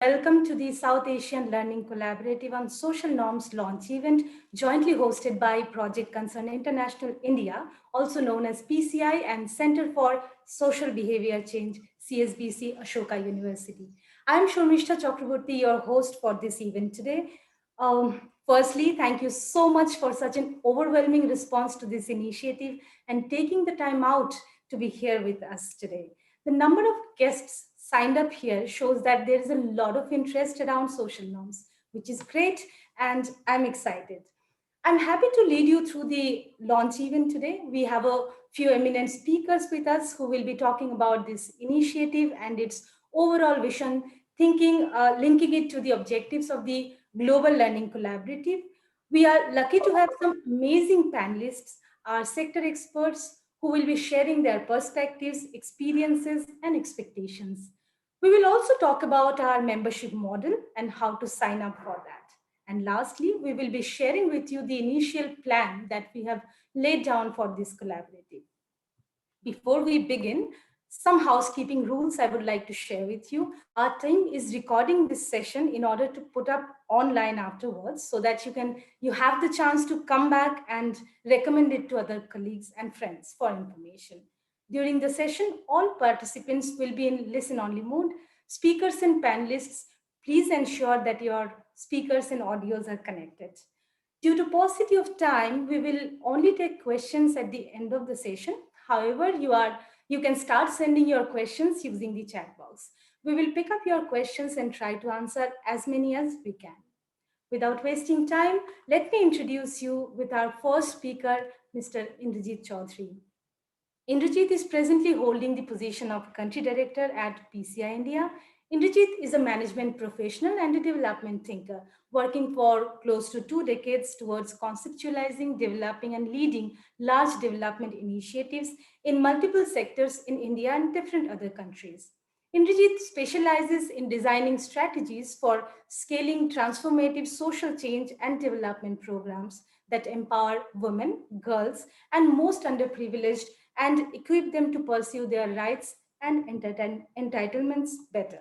Welcome to the South Asian Learning Collaborative on Social Norms launch event, jointly hosted by Project Concern International India, also known as PCI, and Center for Social Behavior Change, CSBC, Ashoka University. I'm Shomishta Chakraborty, your host for this event today. Firstly, thank you so much for such an overwhelming response to this initiative and taking the time out to be here with us today. The number of guests signed up here shows that there is a lot of interest around social norms, which is great, and I'm excited. I'm happy to lead you through the launch event today. We have a few eminent speakers with us who will be talking about this initiative and its overall vision, linking it to the objectives of the Global Learning Collaborative. We are lucky to have some amazing panelists, our sector experts, who will be sharing their perspectives, experiences, and expectations. We will also talk about our membership model and how to sign up for that. And lastly, we will be sharing with you the initial plan that we have laid down for this collaborative. Before we begin, some housekeeping rules I would like to share with you. Our team is recording this session in order to put up online afterwards so that you have the chance to come back and recommend it to other colleagues and friends for information. During the session, all participants will be in listen-only mode. Speakers and panelists, please ensure that your speakers and audios are connected. Due to paucity of time, we will only take questions at the end of the session. However, you can start sending your questions using the chat box. We will pick up your questions and try to answer as many as we can. Without wasting time, let me introduce you with our first speaker, Mr. Indrajit Chaudhary. Indrajit is presently holding the position of Country Director at PCI India. Indrajit is a management professional and a development thinker, working for close to 2 decades towards conceptualizing, developing, and leading large development initiatives in multiple sectors in India and different other countries. Indrajit specializes in designing strategies for scaling transformative social change and development programs that empower women, girls, and most underprivileged and equip them to pursue their rights and entitlements better.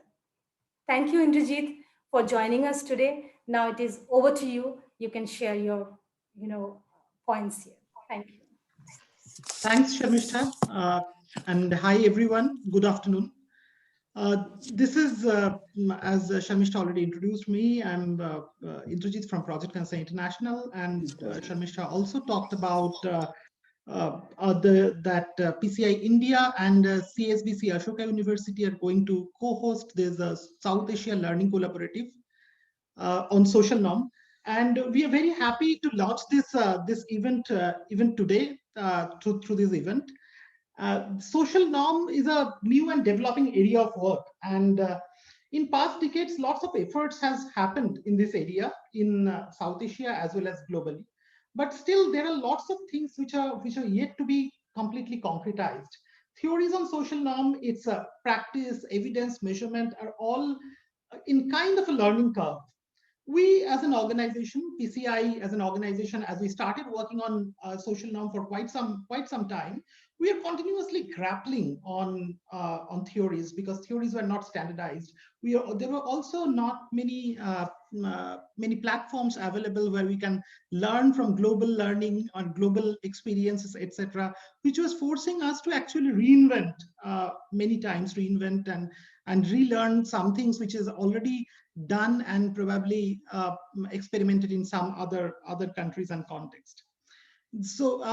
Thank you, Indrajit, for joining us today. Now it is over to you. You can share your, points here. Thank you. Thanks, Shamishta. And hi, everyone. Good afternoon. This is, as Shamishta already introduced me, I'm Indrajit from Project Concern International, and Shamishta also talked about PCI India and CSBC Ashoka University are going to co-host this South Asia Learning Collaborative on social norm. And we are very happy to launch this event today through this event. Social norm is a new and developing area of work, and in past decades, lots of efforts has happened in this area in South Asia as well as globally. But still, there are lots of things which are yet to be completely concretized. Theories on social norm, its practice, evidence, measurement are all in kind of a learning curve. We as an organization, PCI as an organization, as we started working on social norm for quite some time, we are continuously grappling on theories because theories were not standardized. There were also not many platforms available where we can learn from global learning on global experiences, etc., which was forcing us to actually reinvent many times, reinvent and relearn some things which is already done and probably experimented in some other countries and context. So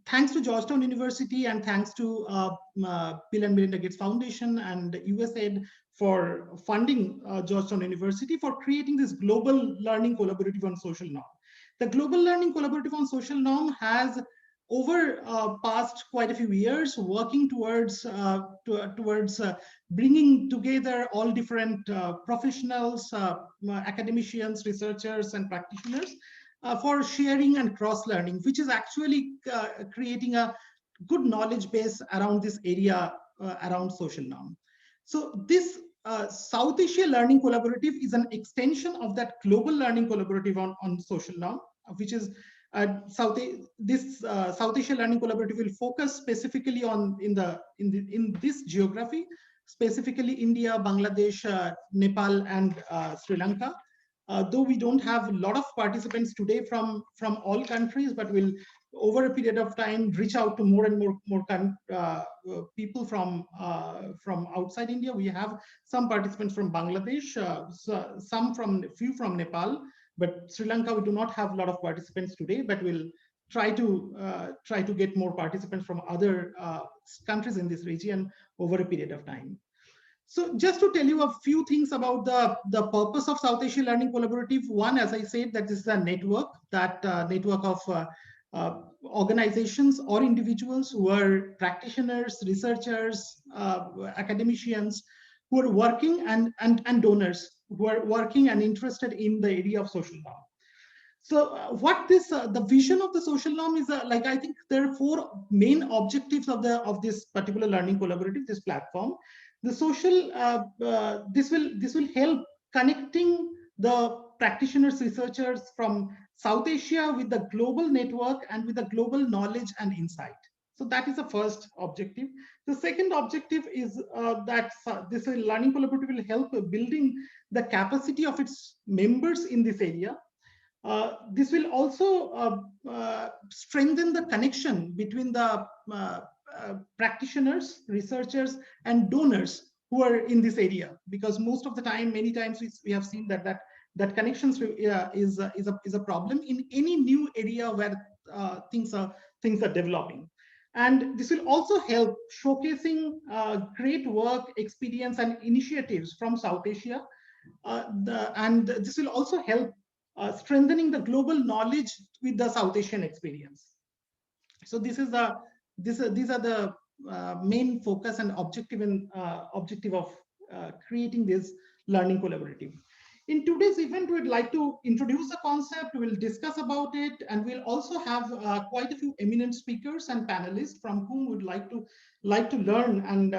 thanks to Georgetown University and thanks to Bill and Melinda Gates Foundation and USAID for funding Georgetown University for creating this global learning collaborative on social norm. The global learning collaborative on social norm has over past quite a few years working towards bringing together all different professionals, academicians, researchers, and practitioners for sharing and cross-learning, which is actually creating a good knowledge base around this area around social norm. So this South Asia Learning Collaborative is an extension of that global learning collaborative on social norm, which is South Asia Learning Collaborative will focus specifically on in this geography, specifically India, Bangladesh, Nepal, and Sri Lanka. Though we don't have a lot of participants today from all countries, but we'll over a period of time reach out to more and more people from outside India. We have some participants from Bangladesh, few from Nepal, but Sri Lanka we do not have a lot of participants today, but we'll try to get more participants from other countries in this region over a period of time. So just to tell you a few things about the purpose of South Asia Learning Collaborative. One, as I said, that this is a network, network of organizations or individuals who are practitioners, researchers, academicians, who are working, and donors who are working and interested in the area of social norm. So what the vision of the social norm is, like, I think there are 4 main objectives of this particular learning collaborative, this platform. The social, this will help connecting the practitioners, researchers from South Asia with the global network and with the global knowledge and insight. So that is the first objective. The second objective is that this learning collaborative will help building the capacity of its members in this area. This will also strengthen the connection between the practitioners, researchers, and donors who are in this area, because most of the time, many times we have seen that connections is a problem in any new area where things are developing. And this will also help showcasing great work, experience, and initiatives from South Asia. And this will also help strengthening the global knowledge with the South Asian experience. So these are the main focus and objective of creating this learning collaborative. In today's event, we'd like to introduce the concept, we'll discuss about it, and we'll also have quite a few eminent speakers and panelists from whom we'd like to learn and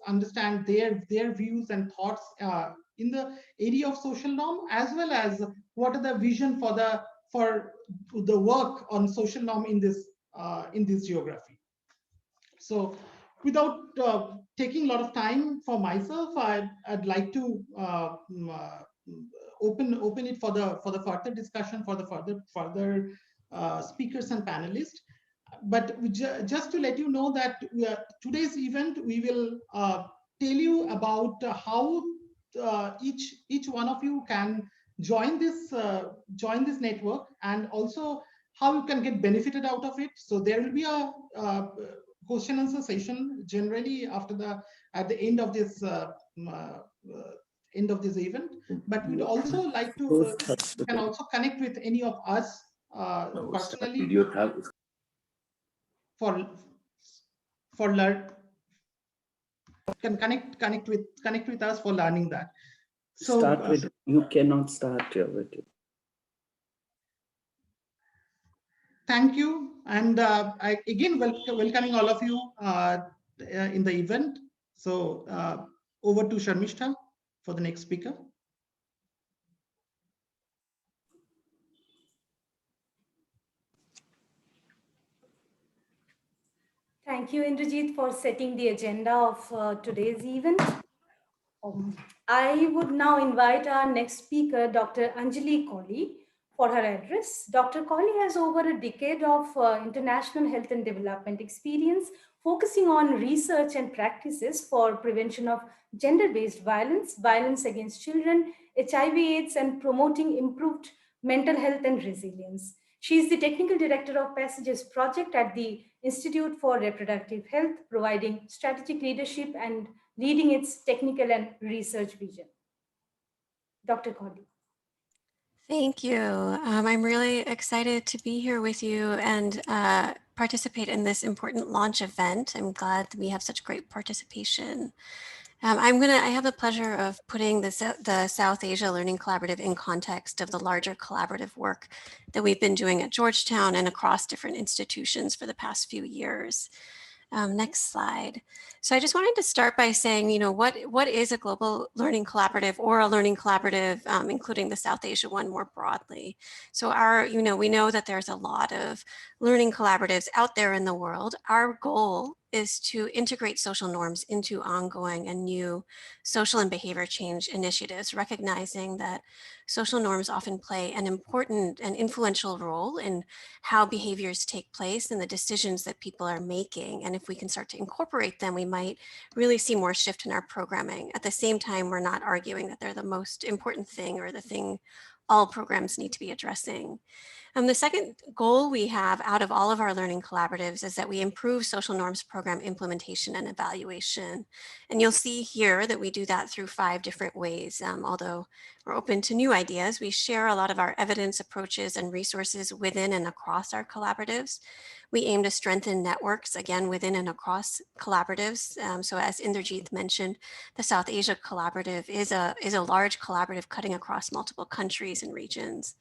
understand their views and thoughts in the area of social norm, as well as what are the vision for the work on social norm in this geography. So without taking a lot of time for myself, I'd like to open it for the further discussion, for the further speakers and panelists. But just to let you know that today's event, we will tell you about how each one of you can join this network, and also how you can get benefited out of it. So there will be a question and answer session generally at the end of this event. But we'd also like to can also connect with any of us personally for learn. Can connect with us for learning that. So you cannot start your video. Thank you, and I again welcoming all of you in the event. So over to Sharmishta for the next speaker. Thank you, Indrajit, for setting the agenda of today's event. I would now invite our next speaker, Dr. Anjali Kohli, for her address. Dr. Kohli has over a decade of international health and development experience, focusing on research and practices for prevention of gender-based violence, violence against children, HIV/AIDS, and promoting improved mental health and resilience. She is the Technical Director of Passages Project at the Institute for Reproductive Health, providing strategic leadership and leading its technical and research vision. Dr. Kohli. Thank you. I'm really excited to be here with you and participate in this important launch event. I'm glad that we have such great participation. I have the pleasure of putting the South Asia Learning Collaborative in context of the larger collaborative work that we've been doing at Georgetown and across different institutions for the past few years. Next slide. So I just wanted to start by saying, what is a global learning collaborative or a learning collaborative, including the South Asia one more broadly? So we know that there's a lot of learning collaboratives out there in the world. Our goal is to integrate social norms into ongoing and new social and behavior change initiatives, recognizing that social norms often play an important and influential role in how behaviors take place and the decisions that people are making. And if we can start to incorporate them, we might really see more shift in our programming. At the same time, we're not arguing that they're the most important thing or the thing all programs need to be addressing. The second goal we have out of all of our learning collaboratives is that we improve social norms program implementation and evaluation. And you'll see here that we do that through 5 different ways. Although we're open to new ideas, we share a lot of our evidence approaches and resources within and across our collaboratives. We aim to strengthen networks, again, within and across collaboratives. So as Inderjeet mentioned, the South Asia Collaborative is a large collaborative cutting across multiple countries and regions.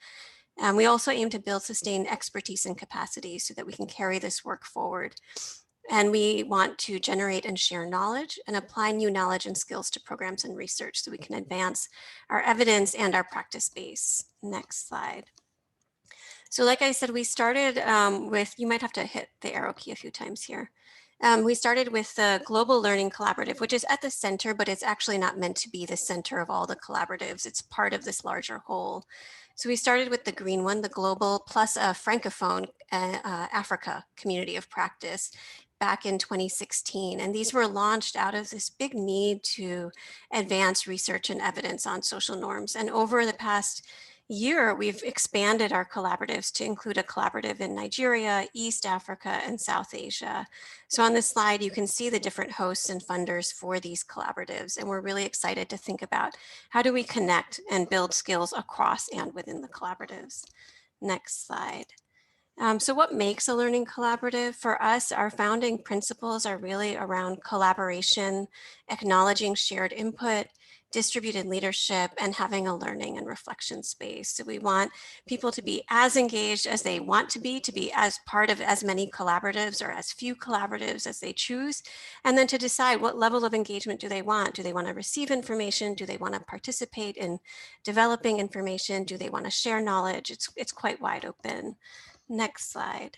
We also aim to build sustained expertise and capacity so that we can carry this work forward. And we want to generate and share knowledge and apply new knowledge and skills to programs and research so we can advance our evidence and our practice base. Next slide. So like I said, we started with, you might have to hit the arrow key a few times here. We started with the Global Learning Collaborative, which is at the center, but it's actually not meant to be the center of all the collaboratives. It's part of this larger whole. So we started with the green one, the global plus a Francophone Africa community of practice back in 2016. And these were launched out of this big need to advance research and evidence on social norms. And over the past year, we've expanded our collaboratives to include a collaborative in Nigeria, East Africa, and South Asia. So on this slide, you can see the different hosts and funders for these collaboratives. And we're really excited to think about how do we connect and build skills across and within the collaboratives. Next slide. So what makes a learning collaborative? For us, our founding principles are really around collaboration, acknowledging shared input, distributed leadership, and having a learning and reflection space. So we want people to be as engaged as they want to be as part of as many collaboratives or as few collaboratives as they choose, and then to decide what level of engagement do they want. Do they want to receive information? Do they want to participate in developing information? Do they want to share knowledge? It's quite wide open. Next slide.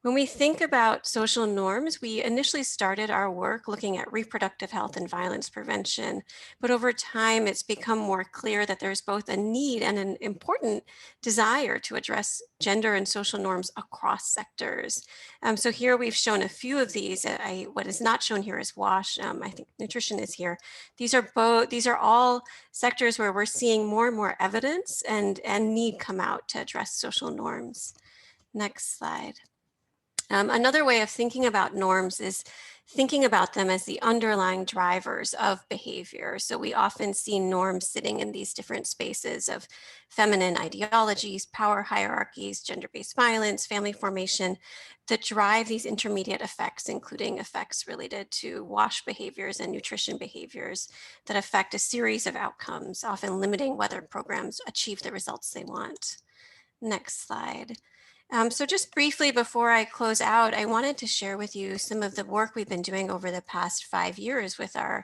When we think about social norms, we initially started our work looking at reproductive health and violence prevention, but over time it's become more clear that there's both a need and an important desire to address gender and social norms across sectors. So here we've shown a few of these. What is not shown here is WASH. I think nutrition is here. These are all sectors where we're seeing more and more evidence and need come out to address social norms. Next slide. Another way of thinking about norms is thinking about them as the underlying drivers of behavior. So we often see norms sitting in these different spaces of feminine ideologies, power hierarchies, gender-based violence, family formation that drive these intermediate effects, including effects related to WASH behaviors and nutrition behaviors that affect a series of outcomes, often limiting whether programs achieve the results they want. Next slide. So just briefly before I close out, I wanted to share with you some of the work we've been doing over the past 5 years with our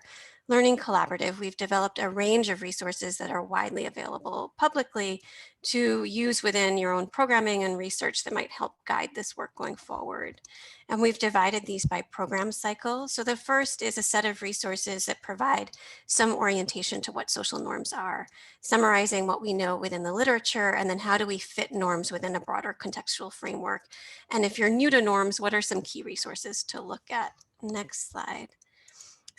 Learning Collaborative. We've developed a range of resources that are widely available publicly to use within your own programming and research that might help guide this work going forward. And we've divided these by program cycle. So the first is a set of resources that provide some orientation to what social norms are, summarizing what we know within the literature, and then how do we fit norms within a broader contextual framework. And if you're new to norms, what are some key resources to look at? Next slide.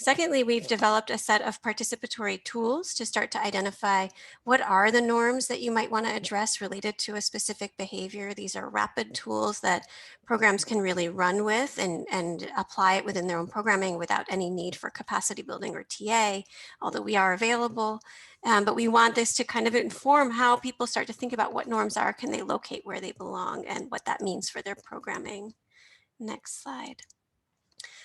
Secondly, we've developed a set of participatory tools to start to identify what are the norms that you might want to address related to a specific behavior. These are rapid tools that programs can really run with and apply it within their own programming without any need for capacity building or TA, although we are available. But we want this to kind of inform how people start to think about what norms are, can they locate where they belong, and what that means for their programming. Next slide.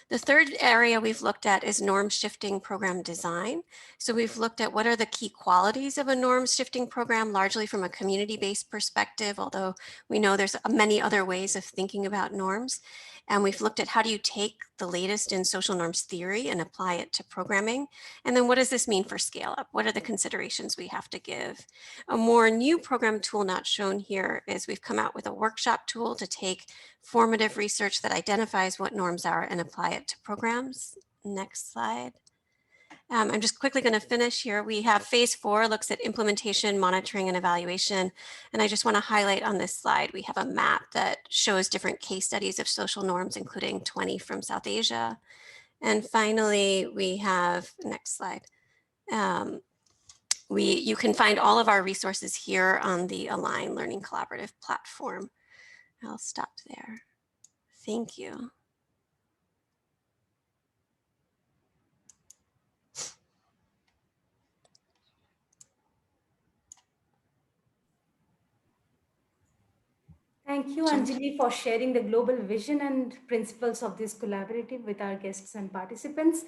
The third area we've looked at is norm shifting program design. So we've looked at what are the key qualities of a norm shifting program, largely from a community-based perspective, although we know there's many other ways of thinking about norms. And we've looked at how do you take the latest in social norms theory and apply it to programming. And then what does this mean for scale up? What are the considerations we have to give? A more new program tool not shown here is we've come out with a workshop tool to take formative research that identifies what norms are and apply it to programs. Next slide. I'm just quickly going to finish here. We have phase 4 looks at implementation, monitoring, and evaluation. And I just want to highlight on this slide, we have a map that shows different case studies of social norms, including 20 from South Asia. And finally, we have, next slide. You can find all of our resources here on the Align Learning Collaborative platform. I'll stop there. Thank you. Thank you, Anjali, for sharing the global vision and principles of this collaborative with our guests and participants.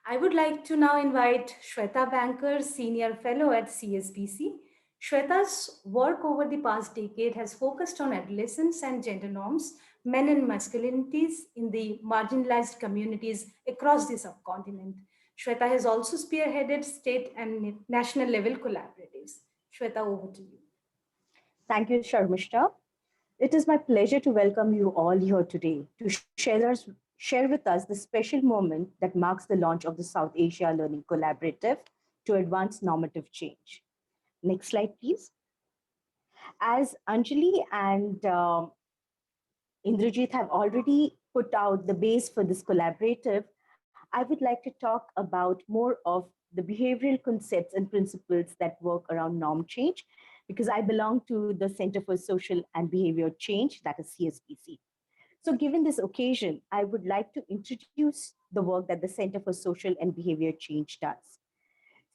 I would like to now invite Shweta Banker, Senior Fellow at CSBC. Shweta's work over the past decade has focused on adolescence and gender norms, men and masculinities in the marginalized communities across the subcontinent. Shweta has also spearheaded state and national level collaboratives. Shweta, over to you. Thank you, Sharmishta. It is my pleasure to welcome you all here today to share with us the special moment that marks the launch of the South Asia Learning Collaborative to advance normative change. Next slide, please. As Anjali and Indrajit have already put out the base for this collaborative, I would like to talk about more of the behavioral concepts and principles that work around norm change, because I belong to the Center for Social and Behavior Change, that is CSBC. So given this occasion, I would like to introduce the work that the Center for Social and Behavior Change does.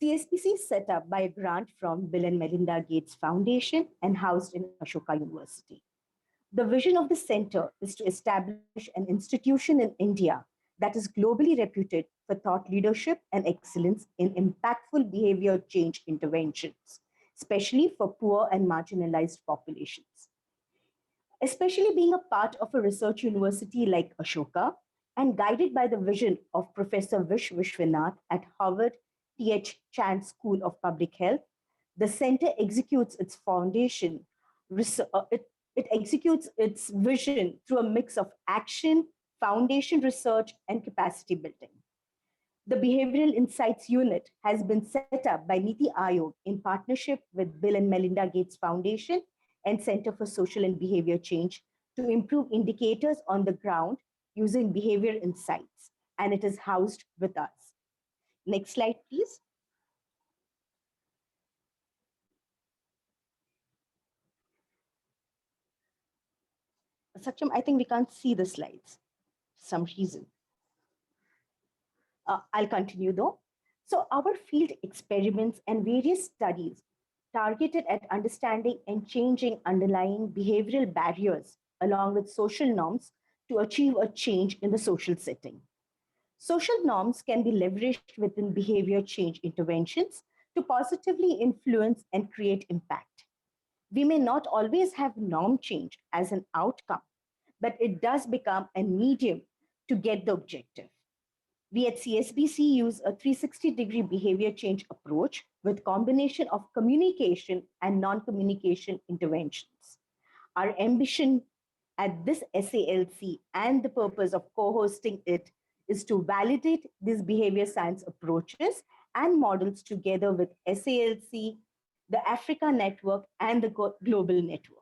CSBC is set up by a grant from Bill and Melinda Gates Foundation and housed in Ashoka University. The vision of the center is to establish an institution in India that is globally reputed for thought leadership and excellence in impactful behavior change interventions, especially for poor and marginalized populations. Especially being a part of a research university like Ashoka and guided by the vision of Professor Vish Vishwanath at Harvard T.H. Chan School of Public Health, the center executes its foundation, it executes its vision through a mix of action, foundation research, and capacity building. The Behavioral Insights Unit has been set up by Niti Aayog in partnership with Bill and Melinda Gates Foundation and Center for Social and Behavior Change to improve indicators on the ground using behavior insights, and it is housed with us. Next slide, please. Saksham, I think we can't see the slides for some reason. I'll continue though. So our field experiments and various studies targeted at understanding and changing underlying behavioral barriers along with social norms to achieve a change in the social setting. Social norms can be leveraged within behavior change interventions to positively influence and create impact. We may not always have norm change as an outcome, but it does become a medium to get the objective. We at CSBC use a 360-degree behavior change approach with combination of communication and non-communication interventions. Our ambition at this SALC and the purpose of co-hosting it is to validate these behavior science approaches and models together with SALC, the Africa Network, and the Global Network.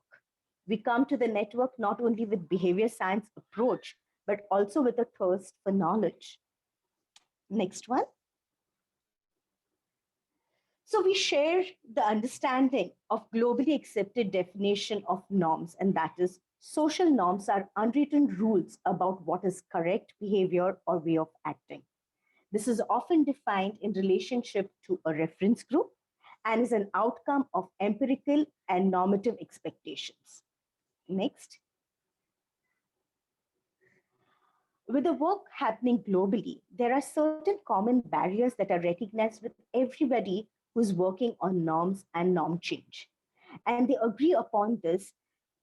We come to the network not only with behavior science approach, but also with a thirst for knowledge. Next one. So we share the understanding of globally accepted definition of norms, and that is social norms are unwritten rules about what is correct behavior or way of acting. This is often defined in relationship to a reference group and is an outcome of empirical and normative expectations. Next. With the work happening globally, there are certain common barriers that are recognized with everybody who's working on norms and norm change. And they agree upon this,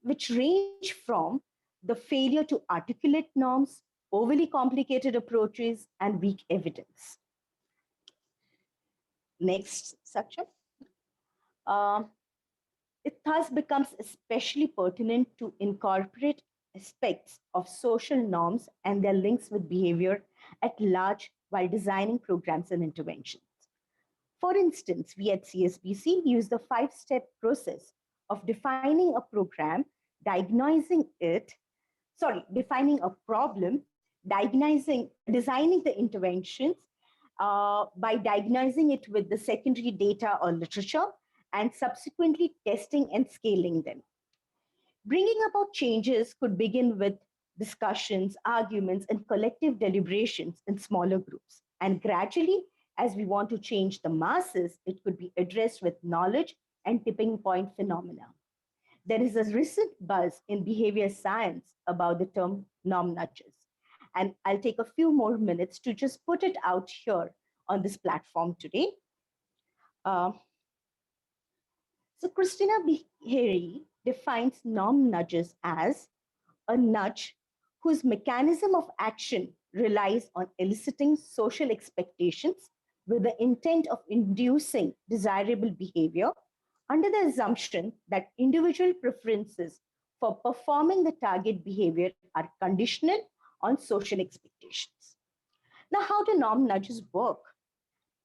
which range from the failure to articulate norms overly complicated approaches, and weak evidence. Next section. Um, it thus becomes especially pertinent to incorporate aspects of social norms and their links with behavior at large while designing programs and interventions. For instance, we at CSBC use the 5-step process of defining a program, defining a problem, designing the interventions by diagnosing it with the secondary data or literature, and subsequently testing and scaling them. Bringing about changes could begin with discussions, arguments, and collective deliberations in smaller groups. And gradually, as we want to change the masses, it could be addressed with knowledge and tipping point phenomena. There is a recent buzz in behavior science about the term norm nudges. And I'll take a few more minutes to just put it out here on this platform today. So Christina Behery defines norm nudges as a nudge whose mechanism of action relies on eliciting social expectations with the intent of inducing desirable behavior under the assumption that individual preferences for performing the target behavior are conditional on social expectations. Now, how do norm nudges work?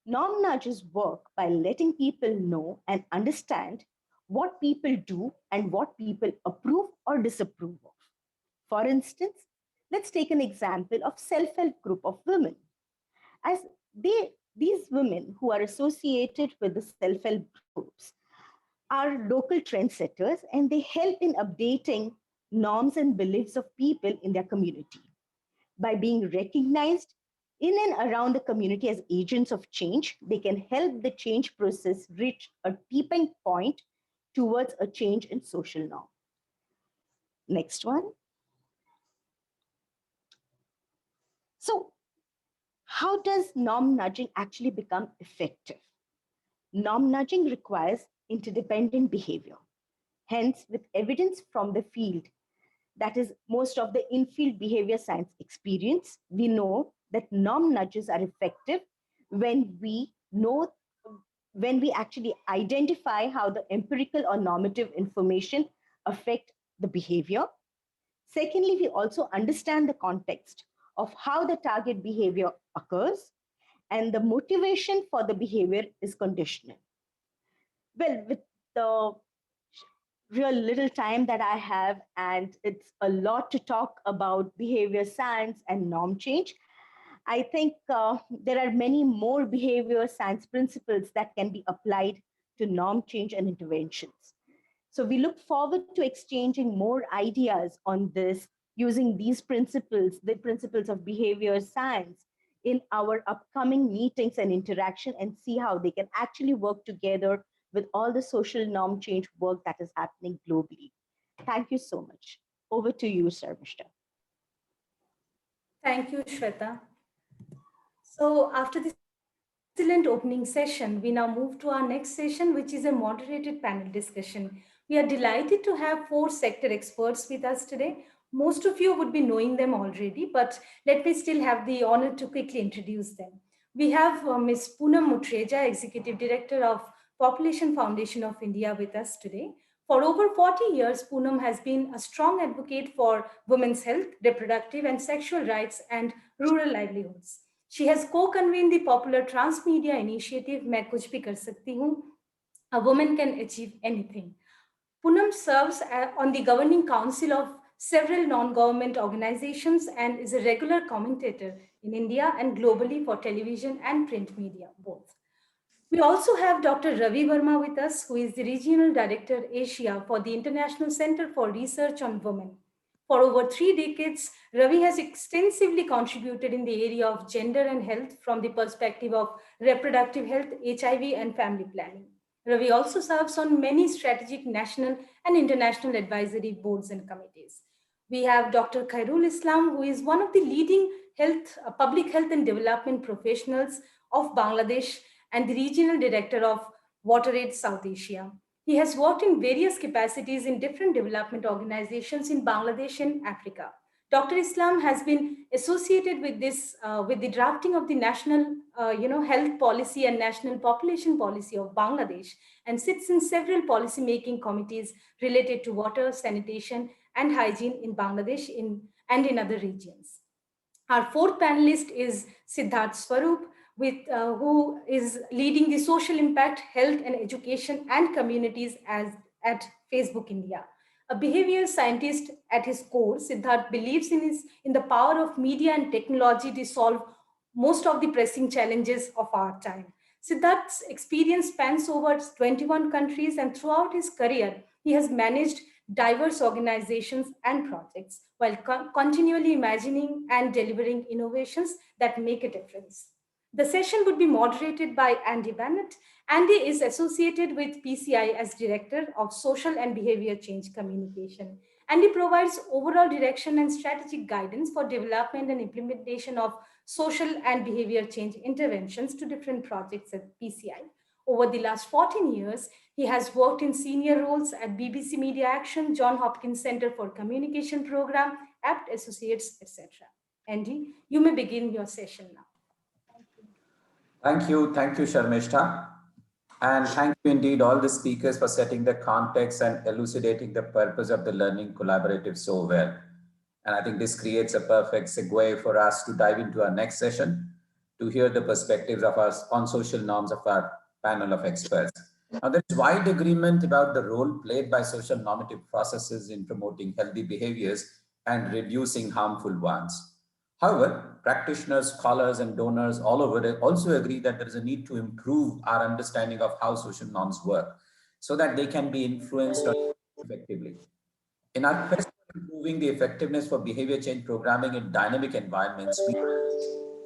Norm nudges work by letting people know and understand what people do and what people approve or disapprove of. For instance, let's take an example of self-help group of women. As these women who are associated with the self-help groups are local trendsetters, and they help in updating norms and beliefs of people in their community. By being recognized in and around the community as agents of change, they can help the change process reach a tipping point towards a change in social norm. Next one. So, how does norm nudging actually become effective? Norm nudging requires interdependent behavior. Hence, with evidence from the field, that is most of the in-field behavior science experience, we know that norm nudges are effective when we actually identify how the empirical or normative information affect the behavior. Secondly, we also understand the context of how the target behavior occurs, and the motivation for the behavior is conditional. Well, with the real little time that I have, and it's a lot to talk about behavior science and norm change, I think there are many more behavior science principles that can be applied to norm change and interventions. So we look forward to exchanging more ideas on this using these principles, the principles of behavior science, in our upcoming meetings and interaction, and see how they can actually work together with all the social norm change work that is happening globally. Thank you so much. Over to you, Sarmishta. Thank you, Shweta. So after this excellent opening session, we now move to our next session, which is a moderated panel discussion. We are delighted to have 4 sector experts with us today. Most of you would be knowing them already, but let me still have the honor to quickly introduce them. We have Ms. Poonam Mutreja, Executive Director of Population Foundation of India, with us today. For over 40 years, Poonam has been a strong advocate for women's health, reproductive and sexual rights, and rural livelihoods. She has co-convened the popular transmedia initiative मैं कुछ भी कर सकती हूँ, A Woman Can Achieve Anything. Poonam serves on the governing council of several non-government organizations and is a regular commentator in India and globally for television and print media, both. We also have Dr. Ravi Verma with us, who is the Regional Director Asia for the International Center for Research on Women. For over 3 decades, Ravi has extensively contributed in the area of gender and health from the perspective of reproductive health, HIV, and family planning. Ravi also serves on many strategic national and international advisory boards and committees. We have Dr. Khairul Islam, who is one of the leading public health and development professionals of Bangladesh and the Regional Director of WaterAid South Asia. He has worked in various capacities in different development organizations in Bangladesh and Africa. Dr. Islam has been associated with this, with the drafting of the national, health policy and national population policy of Bangladesh, and sits in several policy-making committees related to water, sanitation, and hygiene in Bangladesh and in other regions. Our fourth panelist is Siddharth Swarup, who is leading the social impact, health and education and communities at Facebook India. A behavioral scientist at his core, Siddharth believes in the power of media and technology to solve most of the pressing challenges of our time. Siddharth's experience spans over 21 countries, and throughout his career, he has managed diverse organizations and projects while continually imagining and delivering innovations that make a difference. The session would be moderated by Andy Bennett. Andy is associated with PCI as Director of Social and Behavior Change Communication. Andy provides overall direction and strategic guidance for development and implementation of social and behavior change interventions to different projects at PCI. Over the last 14 years, he has worked in senior roles at BBC Media Action, John Hopkins Center for Communication Program, Apt Associates, etc. Andy, you may begin your session now. Thank you, Sharmishta. And thank you indeed all the speakers for setting the context and elucidating the purpose of the Learning Collaborative so well. And I think this creates a perfect segue for us to dive into our next session to hear the perspectives of us on social norms of our panel of experts. Now, there is wide agreement about the role played by social normative processes in promoting healthy behaviors and reducing harmful ones. However, practitioners, scholars, and donors all over also agree that there is a need to improve our understanding of how social norms work so that they can be influenced effectively. In our quest for improving the effectiveness for behavior change programming in dynamic environments, we are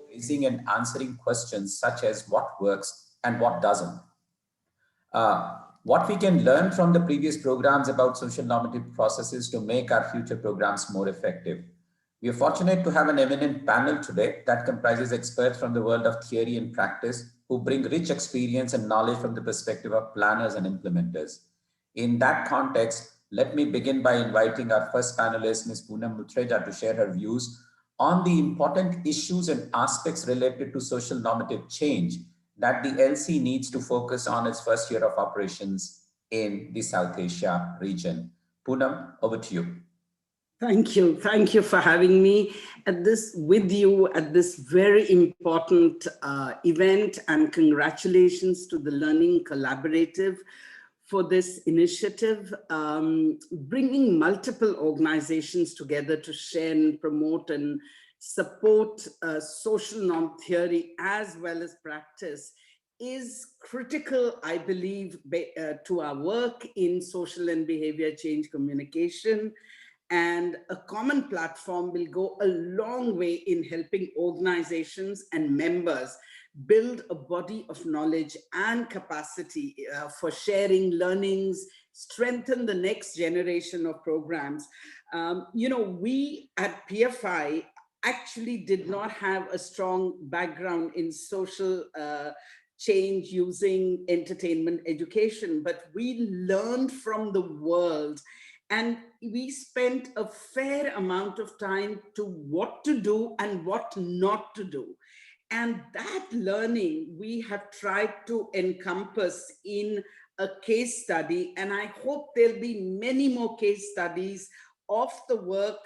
raising and answering questions such as what works and what doesn't. What we can learn from the previous programs about social normative processes to make our future programs more effective. We are fortunate to have an eminent panel today that comprises experts from the world of theory and practice who bring rich experience and knowledge from the perspective of planners and implementers. In that context, let me begin by inviting our first panelist, Ms. Poonam Muthreja, to share her views on the important issues and aspects related to social normative change that the LC needs to focus on its first year of operations in the South Asia region. Poonam, over to you. Thank you. Thank you for having me with you at this very important event, and congratulations to the Learning Collaborative for this initiative, bringing multiple organizations together to share and promote and support social norm theory as well as practice is critical, I believe, to our work in social and behavior change communication. And a common platform will go a long way in helping organizations and members build a body of knowledge and capacity for sharing learnings, strengthen the next generation of programs. We at PFI actually did not have a strong background in social change using entertainment education, but we learned from the world. And we spent a fair amount of time to what to do and what not to do. And that learning we have tried to encompass in a case study. And I hope there'll be many more case studies of the work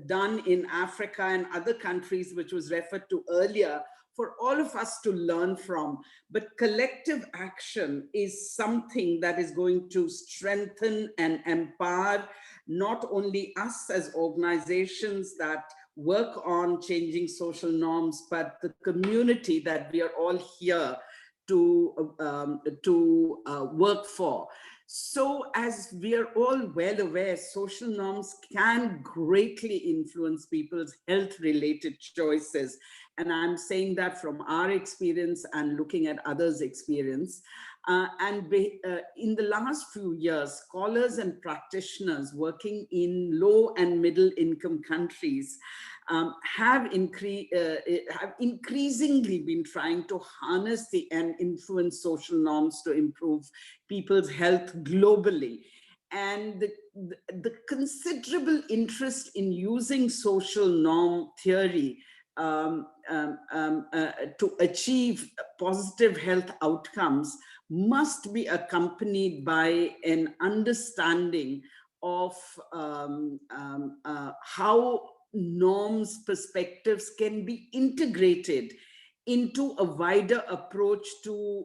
done in Africa and other countries, which was referred to earlier, for all of us to learn from. But collective action is something that is going to strengthen and empower not only us as organizations that work on changing social norms, but the community that we are all here to work for. So as we are all well aware, social norms can greatly influence people's health-related choices. And I'm saying that from our experience and looking at others' experience. In the last few years, scholars and practitioners working in low and middle income countries have increasingly been trying to harness and influence social norms to improve people's health globally. and the considerable interest in using social norm theory to achieve positive health outcomes must be accompanied by an understanding of how norms, perspectives can be integrated into a wider approach to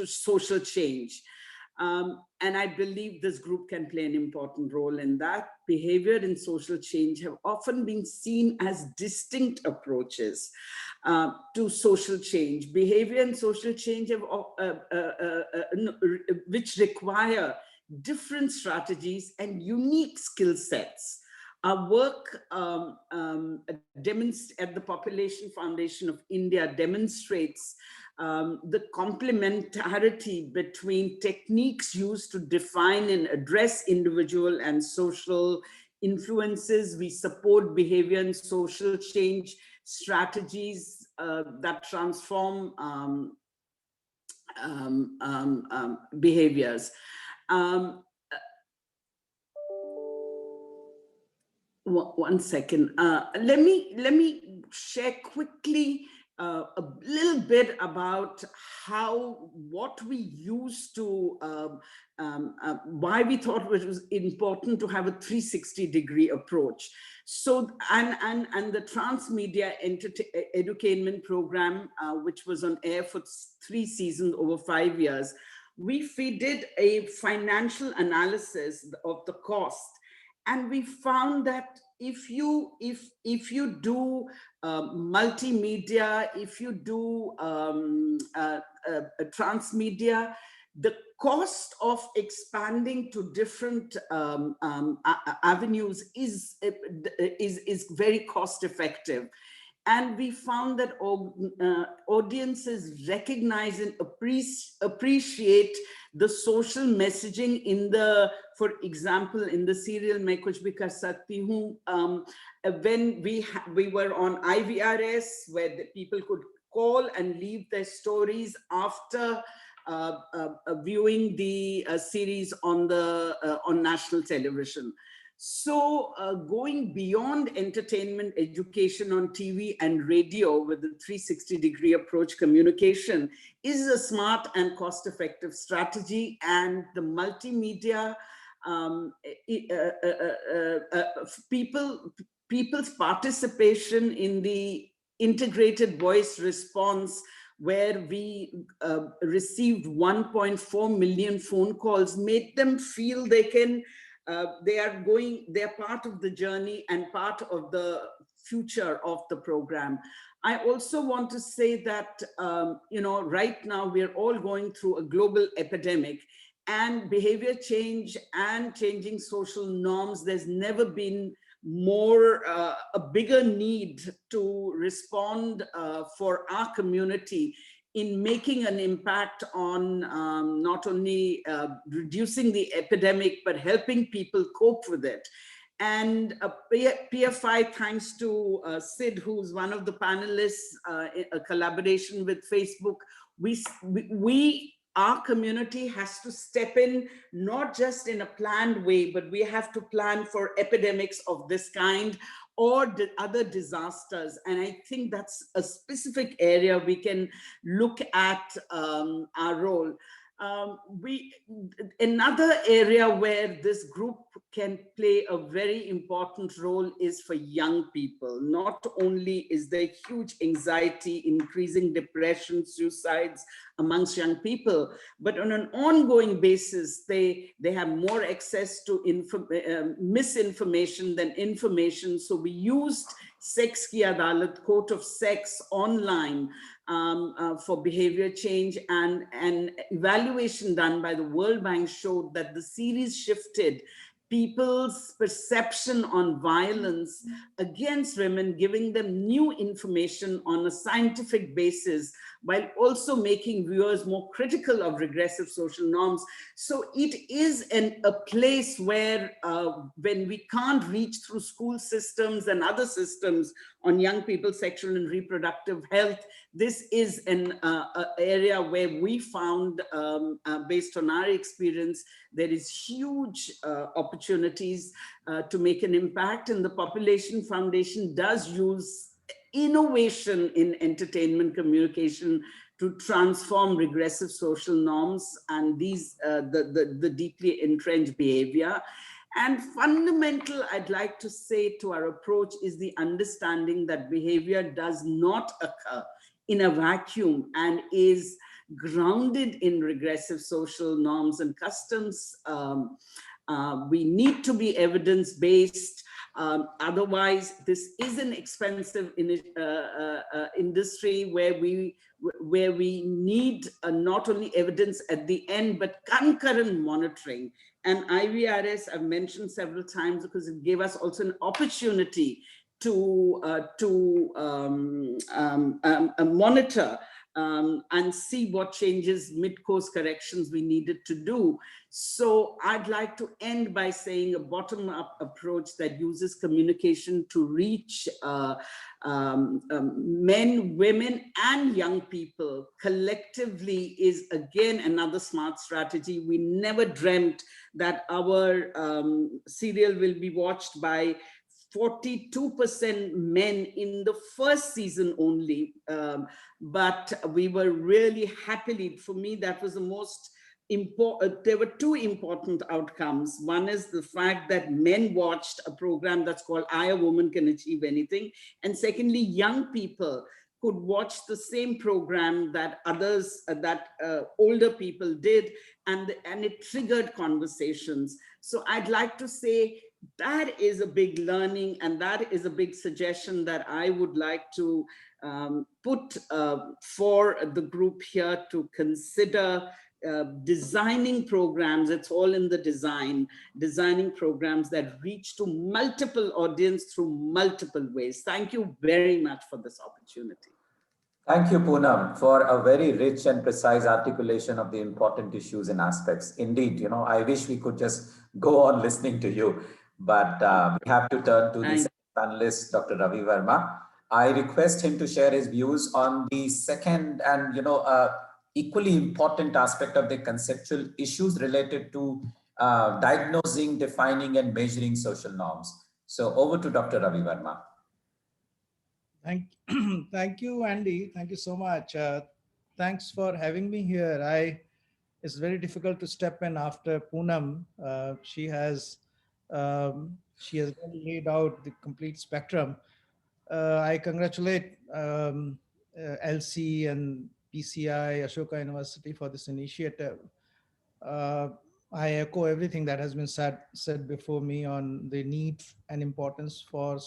social change. And I believe this group can play an important role in that. Behavior and social change have often been seen as distinct approaches to social change. Behavior and social change have, which require different strategies and unique skill sets. Our work at the Population Foundation of India demonstrates the complementarity between techniques used to define and address individual and social influences. We support behavior and social change strategies that transform behaviors. One second. Let me share quickly a little bit about what we used to, why we thought it was important to have a 360-degree approach. So, and the Transmedia Edutainment Program, which was on air for 3 seasons over 5 years, we did a financial analysis of the cost. And we found that if you do multimedia, if you do transmedia, the cost of expanding to different avenues is very cost effective. And we found that audiences recognize and appreciate the social messaging in the, for example, in the serial Main Kuch Bhi Kar Sakti Hoon, when we were on IVRS, where the people could call and leave their stories after viewing the series on national television. So going beyond entertainment education on TV and radio with the 360-degree approach communication is a smart and cost-effective strategy, and the multimedia people's participation in the integrated voice response, where we received 1.4 million phone calls, made them feel they can they're part of the journey and part of the future of the program. I also want to say that, right now we're all going through a global epidemic, and behavior change and changing social norms, there's never been more, a bigger need to respond for our community in making an impact on not only reducing the epidemic, but helping people cope with it. And PFI, thanks to Sid, who's one of the panelists, a collaboration with Facebook, our community has to step in, not just in a planned way, but we have to plan for epidemics of this kind or other disasters. And I think that's a specific area we can look at our role. Another area where this group can play a very important role is for young people. Not only is there huge anxiety, increasing depression, suicides amongst young people, but on an ongoing basis, they have more access to misinformation than information. So we used Sex Ki Adalat, Court of Sex, online for behavior change, and an evaluation done by the World Bank showed that the series shifted people's perception on violence against women, giving them new information on a scientific basis while also making viewers more critical of regressive social norms. So it is a place where when we can't reach through school systems and other systems on young people's sexual and reproductive health, this is an area where we found, based on our experience, there is huge opportunities to make an impact. And the Population Foundation does use innovation in entertainment communication to transform regressive social norms and these the deeply entrenched behavior. And fundamental, I'd like to say, to our approach is the understanding that behavior does not occur in a vacuum and is grounded in regressive social norms and customs. We need to be evidence-based. Otherwise, this is an expensive industry where we need not only evidence at the end, but concurrent monitoring. And IVRS, I've mentioned several times because it gave us also an opportunity to monitor and see what changes, mid-course corrections we needed to do. So I'd like to end by saying a bottom-up approach that uses communication to reach men, women, and young people collectively is again another smart strategy. We never dreamt that our serial will be watched by 42% men in the first season only, but we were really happily, for me, that was the most important. There were two important outcomes. One is the fact that men watched a program that's called I, a Woman Can Achieve Anything. And secondly, young people could watch the same program that others, older people did, and it triggered conversations. So I'd like to say, that is a big learning, and that is a big suggestion that I would like to put for the group here to consider designing programs. It's all in the designing programs that reach to multiple audience through multiple ways. Thank you very much for this opportunity. Thank you, Poonam, for a very rich and precise articulation of the important issues and aspects. Indeed, I wish we could just go on listening to you, but we have to turn to the panelist, Dr. Ravi Verma. I request him to share his views on the second and, equally important aspect of the conceptual issues related to diagnosing, defining, and measuring social norms. So over to Dr. Ravi Verma. Thank you, Andy. Thank you so much. Thanks for having me here. It's very difficult to step in after Poonam. She has really laid out the complete spectrum. I congratulate LC and PCI, Ashoka University for this initiative. I echo everything that has been said before me on the need and importance for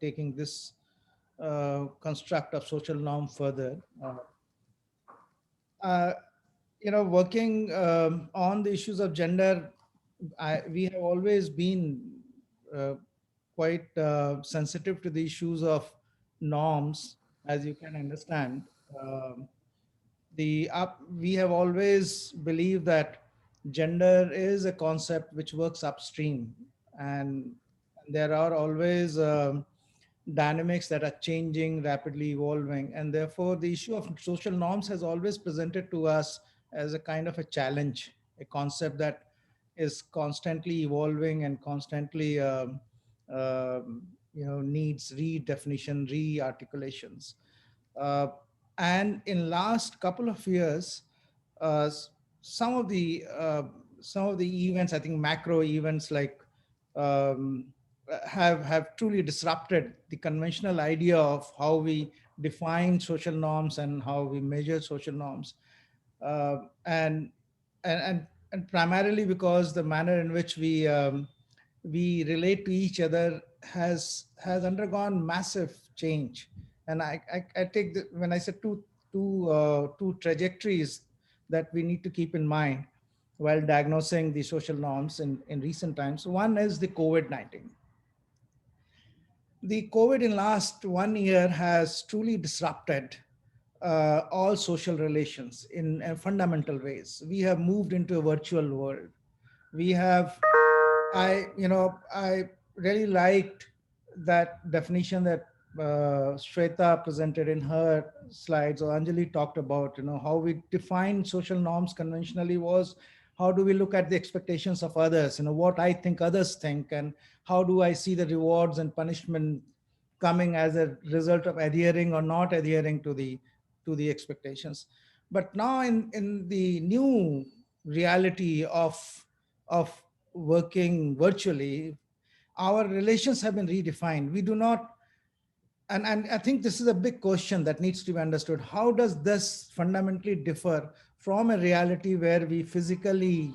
taking this construct of social norm further. Working on the issues of gender, we have always been quite sensitive to the issues of norms, as you can understand. We have always believed that gender is a concept which works upstream, and there are always dynamics that are changing, rapidly evolving, and therefore the issue of social norms has always presented to us as a kind of a challenge, a concept that is constantly evolving and constantly needs redefinition, re-articulations. And in last couple of years, some of the events, I think macro events like have truly disrupted the conventional idea of how we define social norms and how we measure social norms, and primarily because the manner in which we relate to each other has undergone massive change. And I take when I said two trajectories that we need to keep in mind while diagnosing the social norms in recent times. One is the COVID-19. The COVID in last 1 year has truly disrupted all social relations in fundamental ways. We have moved into a virtual world. We have, I really liked that definition that Shweta presented in her slides, or Anjali talked about, how we define social norms conventionally was, how do we look at the expectations of others, what I think others think, and how do I see the rewards and punishment coming as a result of adhering or not adhering to the expectations. But now in the new reality of working virtually, our relations have been redefined. We do not, and I think this is a big question that needs to be understood. How does this fundamentally differ from a reality where we physically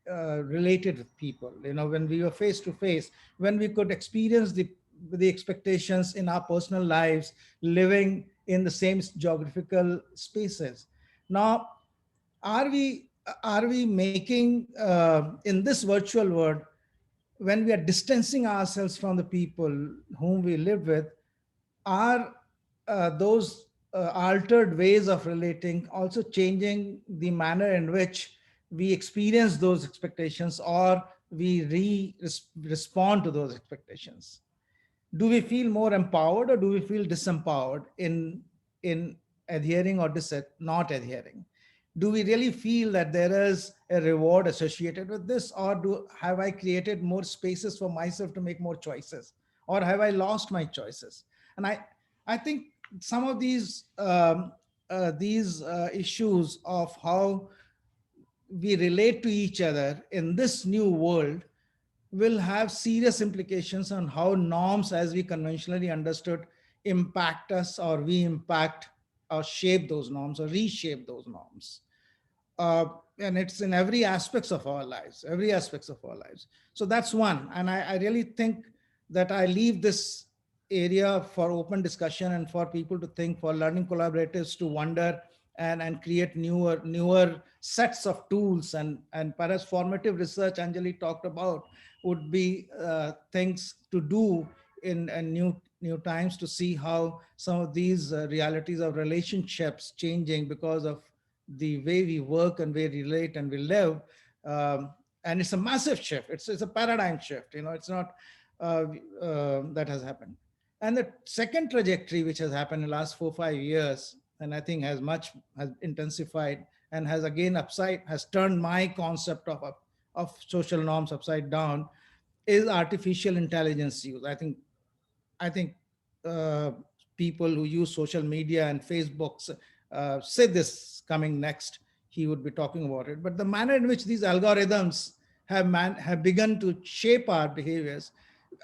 related with people? When we were face to face, when we could experience the expectations in our personal lives, living in the same geographical spaces. Now, are we making in this virtual world, when we are distancing ourselves from the people whom we live with, are those altered ways of relating also changing the manner in which we experience those expectations, or we respond to those expectations? Do we feel more empowered, or do we feel disempowered in adhering or not adhering? Do we really feel that there is a reward associated with this, or have I created more spaces for myself to make more choices, or have I lost my choices? And I think some of these issues of how we relate to each other in this new world will have serious implications on how norms, as we conventionally understood, impact us, or we impact or shape those norms or reshape those norms. And it's in every aspects of our lives, So that's one. And I really think that I leave this area for open discussion and for people to think, for learning collaboratives to wonder and create newer sets of tools, and perhaps formative research Anjali talked about would be things to do in new times, to see how some of these realities of relationships changing because of the way we work and way we relate and we live. And it's a massive shift. It's a paradigm shift. It's not that has happened. And the second trajectory which has happened in the last 4 or 5 years, and I think has intensified and has again has turned my concept of social norms upside down, is artificial intelligence use. I think people who use social media and Facebooks say this coming next, he would be talking about it. But the manner in which these algorithms have begun to shape our behaviors,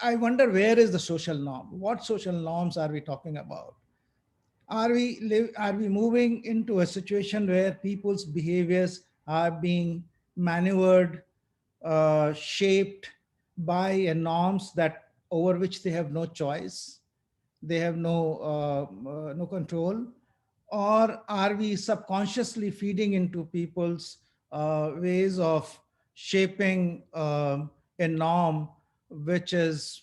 I wonder, where is the social norm? What social norms are we talking about? Are we moving into a situation where people's behaviors are being maneuvered, shaped by norms that over which they have no choice, they have no control? Or are we subconsciously feeding into people's ways of shaping a norm which is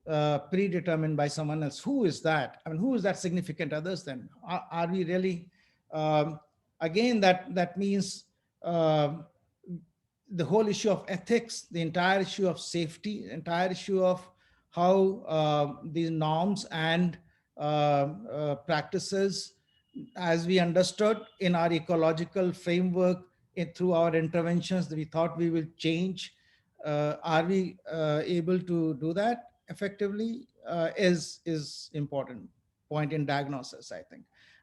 predetermined by someone else? Who is that? I mean, who is that significant others then? Are we really, again, that means the whole issue of ethics, the entire issue of safety, entire issue of how these norms and practices, as we understood in our ecological framework, through our interventions that we thought we will change, are we able to do that effectively? Is important point in diagnosis.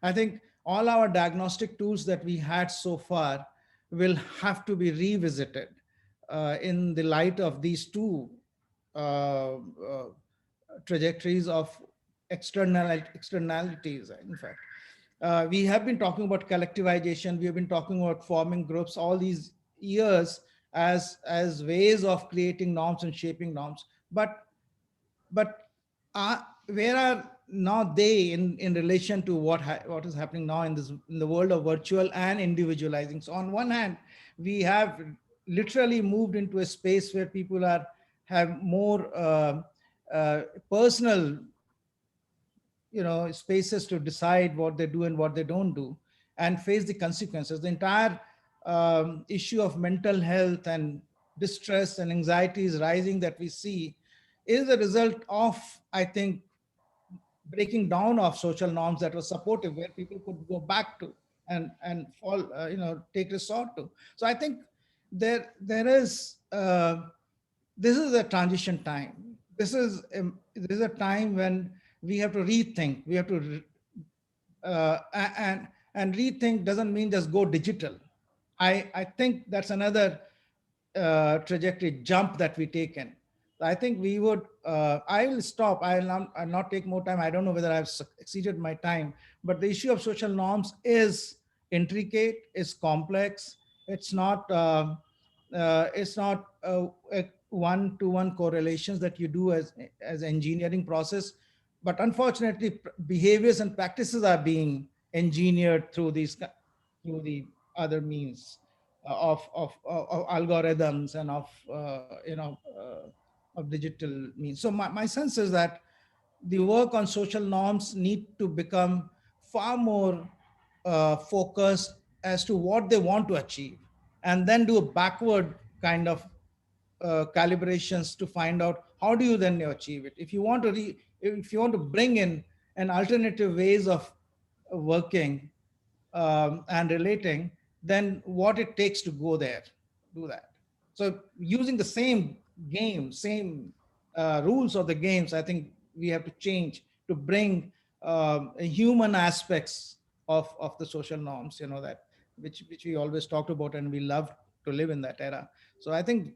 I think all our diagnostic tools that we had so far will have to be revisited in the light of these two trajectories of externalities. In fact, we have been talking about collectivization. We have been talking about forming groups all these years as ways of creating norms and shaping norms. But where are now they in relation to what is happening now in the world of virtual and individualizing? So on one hand, we have literally moved into a space where people have more personal spaces to decide what they do and what they don't do, and face the consequences. The entire issue of mental health and distress and anxieties rising that we see is a result of, I think, breaking down of social norms that were supportive, where people could go back to and fall, take resort to. So I think there is this is a transition time. This is a time when we have to rethink. We have to and rethink doesn't mean just go digital. I think that's another trajectory jump that we taken. I think we would, I will stop. I'll not take more time. I don't know whether I've exceeded my time, but the issue of social norms is intricate, it's complex. It's not a one-to-one correlations that you do as engineering process. But unfortunately, behaviors and practices are being engineered through the other means of algorithms and of digital means. So my sense is that the work on social norms need to become far more focused as to what they want to achieve, and then do a backward kind of calibrations to find out how do you then achieve it. If you want to bring in an alternative ways of working and relating, then what it takes to go there, do that. So using the same game, same rules of the games, I think we have to change to bring human aspects of the social norms, that which we always talked about, and we love to live in that era. So I think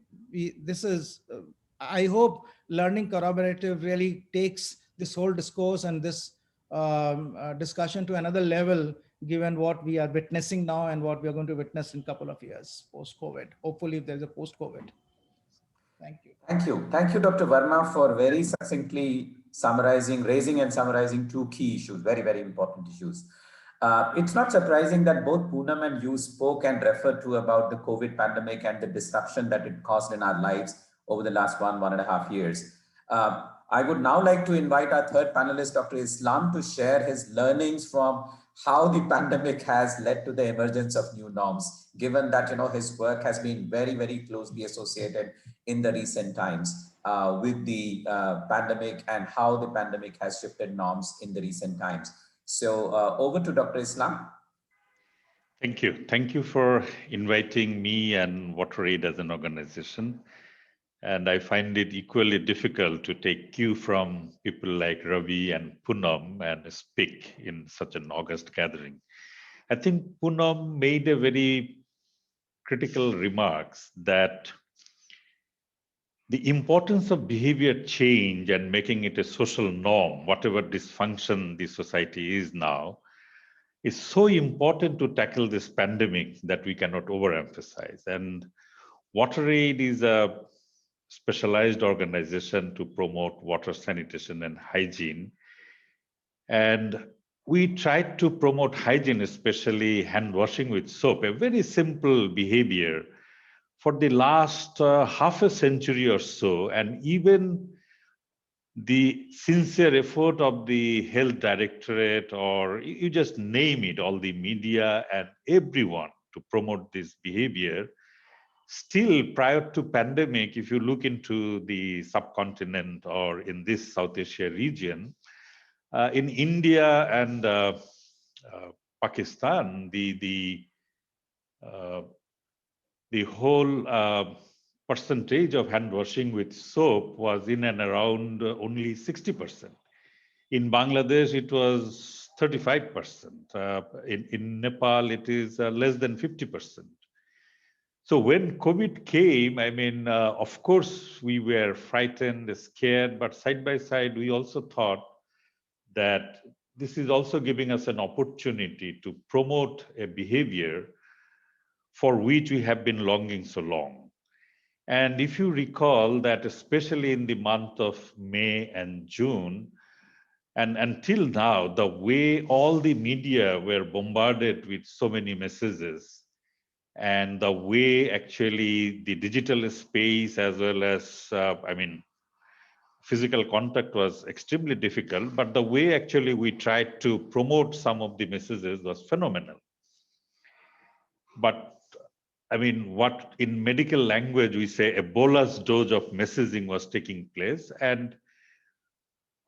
I hope Learning Collaborative really takes this whole discourse and this discussion to another level, given what we are witnessing now and what we are going to witness in a couple of years post-COVID. Hopefully, if there's a post-COVID. Thank you. Thank you. Thank you, Dr. Verma, for very succinctly raising and summarizing two key issues, very, very important issues. It's not surprising that both Poonam and you spoke and referred to about the COVID pandemic and the disruption that it caused in our lives over the last 1.5 years. I would now like to invite our third panelist, Dr. Islam, to share his learnings from how the pandemic has led to the emergence of new norms, given that his work has been very, very closely associated in the recent times with the pandemic, and how the pandemic has shifted norms in the recent times. So over to Dr. Islam. Thank you. Thank you for inviting me and WaterAid as an organization. And I find it equally difficult to take cue from people like Ravi and Poonam and speak in such an august gathering. I think Poonam made a very critical remarks that the importance of behavior change and making it a social norm, whatever dysfunction the society is now, is so important to tackle this pandemic that we cannot overemphasize. And WaterAid is a specialized organization to promote water sanitation and hygiene. And we tried to promote hygiene, especially hand washing with soap, a very simple behavior for the last half a century or so. And even the sincere effort of the health directorate, or you just name it, all the media and everyone to promote this behavior, still prior to pandemic, if you look into the subcontinent or in this South Asia region, in India and Pakistan, the whole percentage of hand washing with soap was in and around only 60%. In Bangladesh, it was 35%. In Nepal, it is less than 50%. So when COVID came, I mean, of course, we were frightened, scared, but side by side, we also thought that this is also giving us an opportunity to promote a behavior for which we have been longing so long. And if you recall that, especially in the month of May and June, and until now, the way all the media were bombarded with so many messages, and the way actually the digital space, as well as, physical contact was extremely difficult, but the way actually we tried to promote some of the messages was phenomenal. But I mean, what in medical language we say a bolus dose of messaging was taking place, and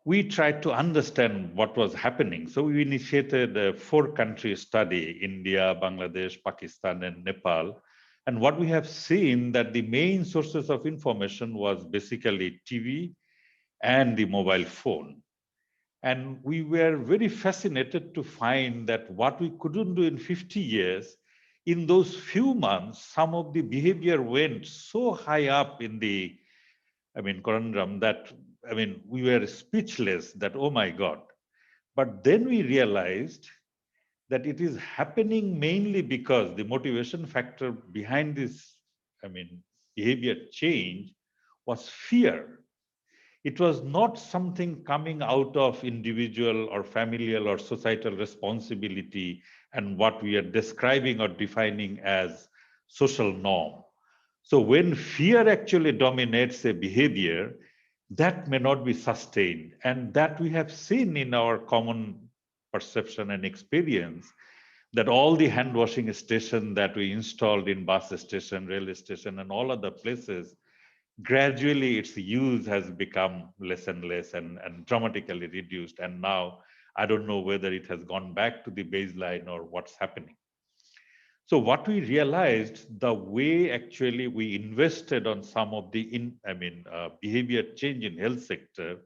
we tried to understand what was happening. So we initiated a 4-country study, India, Bangladesh, Pakistan, and Nepal. And what we have seen that the main sources of information was basically TV and the mobile phone. And we were very fascinated to find that what we couldn't do in 50 years, in those few months, some of the behavior went so high up in the, conundrum that, we were speechless that, oh my God. But then we realized that it is happening mainly because the motivation factor behind this, behavior change was fear. It was not something coming out of individual or familial or societal responsibility and what we are describing or defining as social norm. So when fear actually dominates a behavior, that may not be sustained. And that we have seen in our common perception and experience, that all the hand washing stations that we installed in bus station, railway station, and all other places, gradually its use has become less and less and dramatically reduced. And now I don't know whether it has gone back to the baseline or what's happening. So what we realized, the way actually we invested on some of the behavior change in health sector,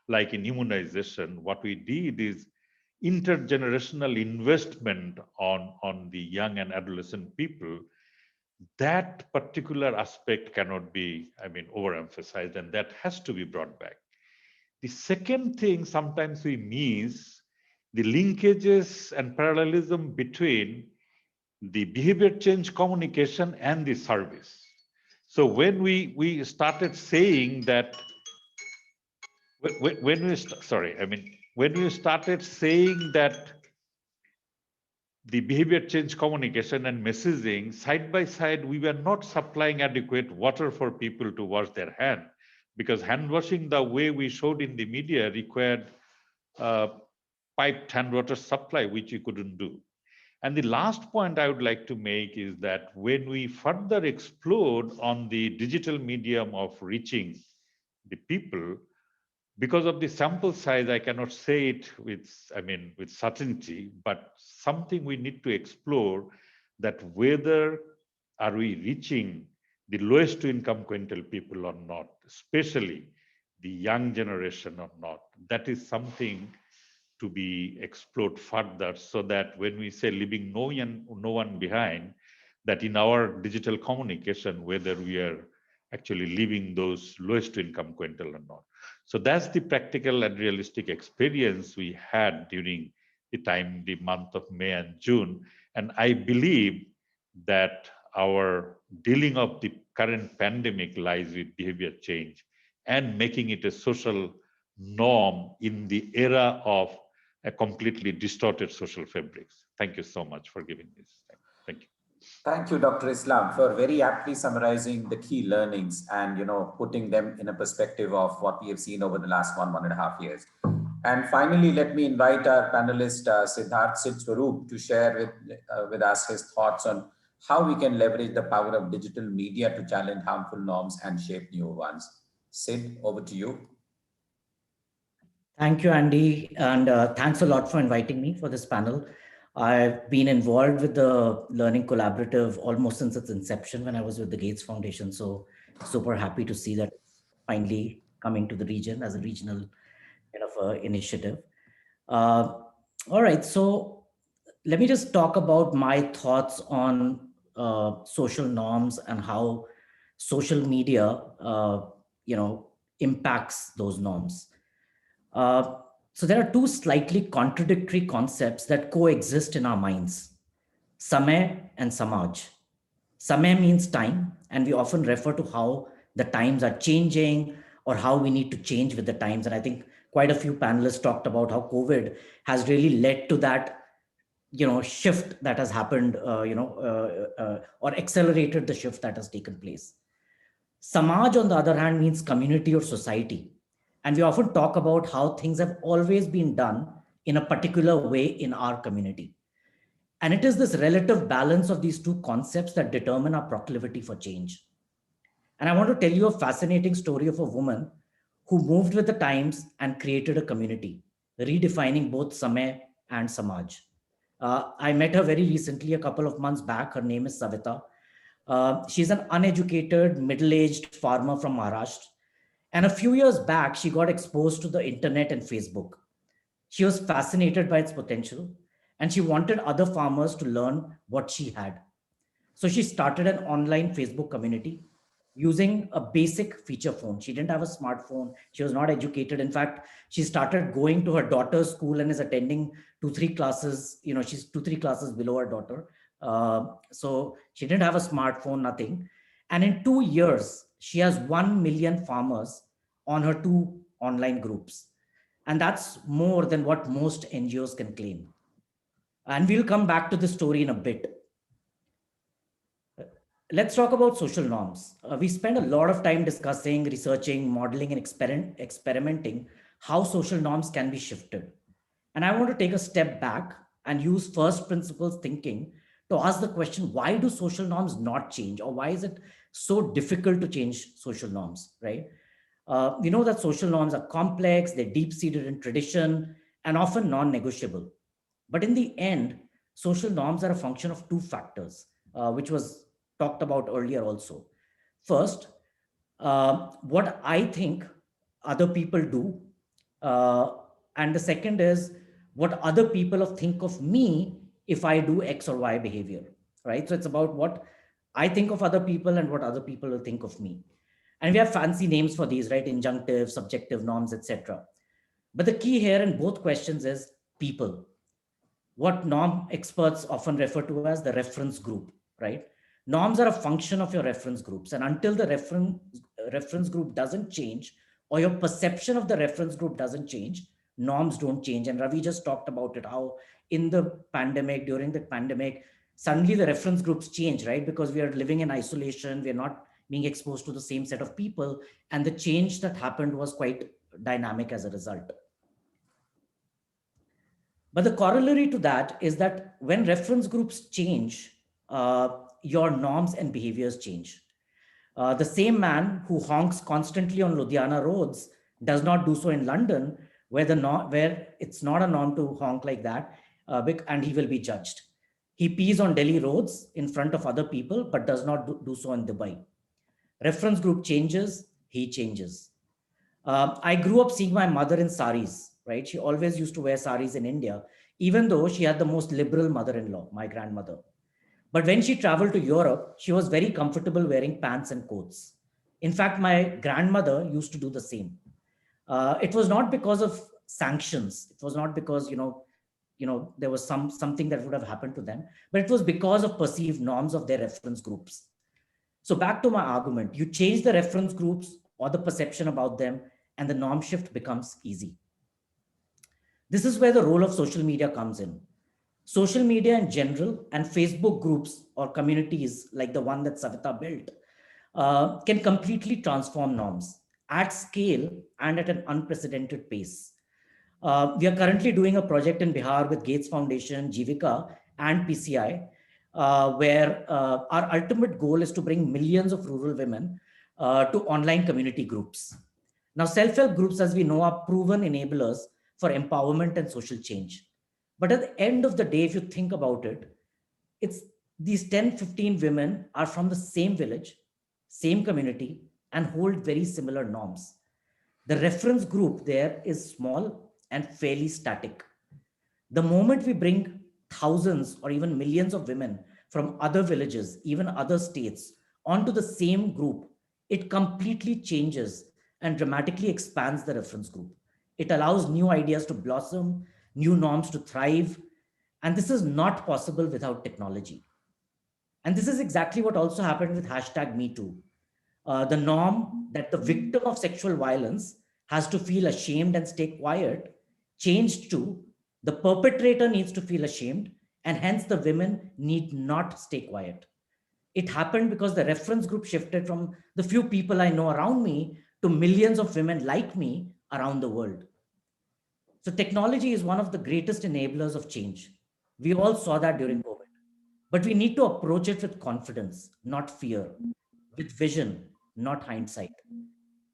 like in immunization, what we did is intergenerational investment on the young and adolescent people. That particular aspect cannot be, overemphasized, and that has to be brought back. The second thing, sometimes we miss the linkages and parallelism between the behavior change communication and the service. So when we started saying that, when we started saying that the behavior change communication and messaging side by side, we were not supplying adequate water for people to wash their hand, because hand washing, the way we showed in the media, required piped hand water supply, which we couldn't do. And the last point I would like to make is that when we further explode on the digital medium of reaching the people, because of the sample size, I cannot say it with certainty, but something we need to explore, that whether are we reaching the lowest income quintile people or not, especially the young generation or not. That is something to be explored further, so that when we say leaving no one behind, that in our digital communication, whether we are actually leaving those lowest income quintile or not. So that's the practical and realistic experience we had during the month of May and June. And I believe that our dealing of the current pandemic lies with behavior change and making it a social norm in the era of a completely distorted social fabrics. Thank you so much for giving this. Thank you. Thank you, Dr. Islam, for very aptly summarizing the key learnings and putting them in a perspective of what we have seen over the last 1.5 years. And finally, let me invite our panelist Siddharth Swaroop to share with us his thoughts on how we can leverage the power of digital media to challenge harmful norms and shape new ones. Sid, over to you. Thank you, Andy, and thanks a lot for inviting me for this panel. I've been involved with the Learning Collaborative almost since its inception when I was with the Gates Foundation. So super happy to see that finally coming to the region as a regional kind of initiative. All right, so let me just talk about my thoughts on social norms and how social media, impacts those norms. So there are two slightly contradictory concepts that coexist in our minds: Samay and Samaj. Samay means time, and we often refer to how the times are changing or how we need to change with the times. And I think quite a few panelists talked about how COVID has really led to that, shift that has happened, or accelerated the shift that has taken place. Samaj, on the other hand, means community or society. And we often talk about how things have always been done in a particular way in our community. And it is this relative balance of these two concepts that determine our proclivity for change. And I want to tell you a fascinating story of a woman who moved with the times and created a community, redefining both Samay and Samaj. I met her very recently, a couple of months back. Her name is Savita. She's an uneducated, middle-aged farmer from Maharashtra. And a few years back, she got exposed to the internet and Facebook. She was fascinated by its potential, and she wanted other farmers to learn what she had. So she started an online Facebook community using a basic feature phone. She didn't have a smartphone. She was not educated. In fact, she started going to her daughter's school and is attending 2-3 classes. You know, she's 2-3 classes below her daughter. So she didn't have a smartphone, nothing. And in 2 years, she has 1 million farmers on her 2 online groups. And that's more than what most NGOs can claim. And we'll come back to the story in a bit. Let's talk about social norms. We spend a lot of time discussing, researching, modeling, and experimenting how social norms can be shifted. And I want to take a step back and use first principles thinking to ask the question, why do social norms not change? Or why is it so difficult to change social norms, right? We know that social norms are complex, they're deep-seated in tradition, and often non-negotiable. But in the end, social norms are a function of 2 factors, which was talked about earlier also. First, what I think other people do. And the second is what other people think of me if I do X or Y behavior, right? So it's about what I think of other people and what other people will think of me. And we have fancy names for these, right? Injunctive, subjective norms, etc. But the key here in both questions is people. What norm experts often refer to as the reference group, right? Norms are a function of your reference groups. And until the reference group doesn't change, or your perception of the reference group doesn't change, norms don't change. And Ravi just talked about it, how in the pandemic, during the pandemic, suddenly the reference groups change, right? Because we are living in isolation, we are not being exposed to the same set of people. And the change that happened was quite dynamic as a result. But the corollary to that is that when reference groups change, your norms and behaviors change. The same man who honks constantly on Ludhiana roads does not do so in London, where it's not a norm to honk like that, and he will be judged. He pees on Delhi roads in front of other people, but does not do so in Dubai. Reference group changes, he changes. I grew up seeing my mother in saris, right? She always used to wear saris in India, even though she had the most liberal mother-in-law, my grandmother. But when she traveled to Europe, she was very comfortable wearing pants and coats. In fact, my grandmother used to do the same. It was not because of sanctions. It was not because, there was something that would have happened to them, but it was because of perceived norms of their reference groups. So back to my argument, you change the reference groups or the perception about them, and the norm shift becomes easy. This is where the role of social media comes in. Social media in general and Facebook groups or communities like the one that Savita built can completely transform norms at scale and at an unprecedented pace. We are currently doing a project in Bihar with Gates Foundation, Jivika, and PCI, where our ultimate goal is to bring millions of rural women to online community groups. Now, self-help groups, as we know, are proven enablers for empowerment and social change. But at the end of the day, if you think about it, it's these 10, 15 women are from the same village, same community, and hold very similar norms. The reference group there is small and fairly static. The moment we bring thousands or even millions of women from other villages, even other states, onto the same group, it completely changes and dramatically expands the reference group. It allows new ideas to blossom, new norms to thrive. And this is not possible without technology. And this is exactly what also happened with #MeToo. The norm that the victim of sexual violence has to feel ashamed and stay quiet changed to the perpetrator needs to feel ashamed, and hence the women need not stay quiet. It happened because the reference group shifted from the few people I know around me to millions of women like me around the world. So technology is one of the greatest enablers of change. We all saw that during COVID, but we need to approach it with confidence, not fear, with vision, not hindsight.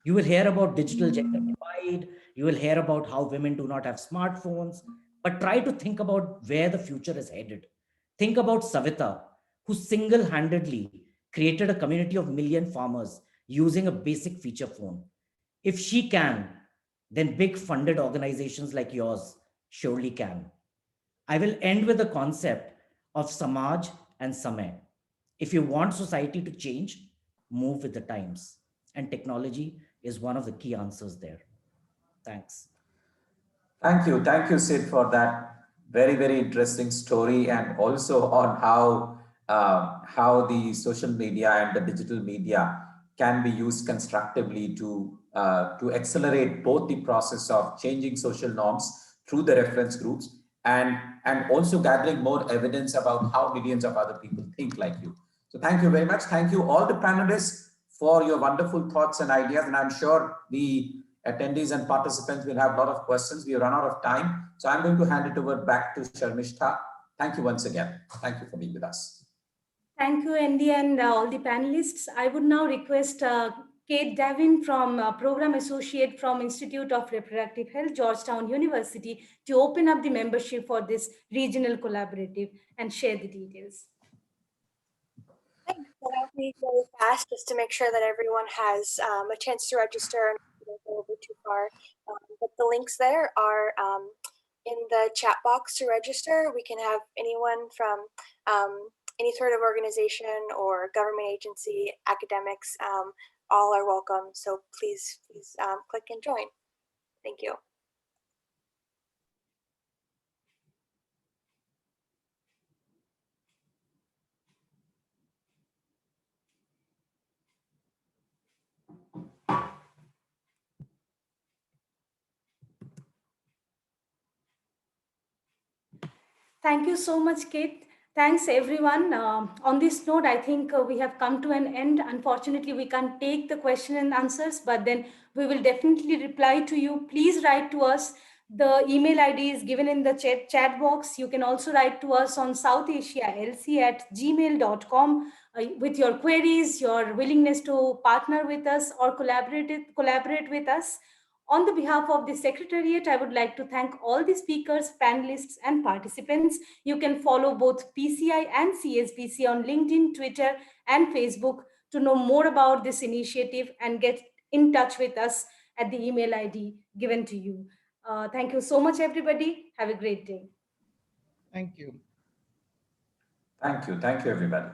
You will hear about digital gender divide. You will hear about how women do not have smartphones, but try to think about where the future is headed. Think about Savita, who single-handedly created a community of million farmers using a basic feature phone. If she can, then big funded organizations like yours surely can. I will end with the concept of Samaj and Samay. If you want society to change, move with the times. And technology is one of the key answers there. Thanks. Thank you, Sid, for that very interesting story, and also on how the social media and the digital media can be used constructively to accelerate both the process of changing social norms through the reference groups and also gathering more evidence about how millions of other people think like you. So thank you very much. Thank you all the panelists for your wonderful thoughts and ideas, and I'm sure the attendees and participants will have a lot of questions. We run out of time. So I'm going to hand it over back to Sharmishta. Thank you once again. Thank you for being with us. Thank you, Andy, and all the panelists. I would now request Kate Davin, from Program Associate from Institute of Reproductive Health, Georgetown University, to open up the membership for this regional collaborative and share the details. Thanks. I'll be very fast just to make sure that everyone has a chance to register and don't go over too far. But the links there are in the chat box to register. We can have anyone from any sort of organization or government agency, academics, all are welcome. So please click and join. Thank you. Thank you so much, Kate. Thanks, everyone. On this note, I think we have come to an end. Unfortunately, we can't take the question and answers, but then we will definitely reply to you. Please write to us. The email ID is given in the chat box. You can also write to us on southasialc@gmail.com with your queries, your willingness to partner with us or collaborate with us. On the behalf of the Secretariat, I would like to thank all the speakers, panelists, and participants. You can follow both PCI and CSBC on LinkedIn, Twitter, and Facebook to know more about this initiative and get in touch with us at the email ID given to you. Thank you so much, everybody. Have a great day. Thank you. Thank you, everybody.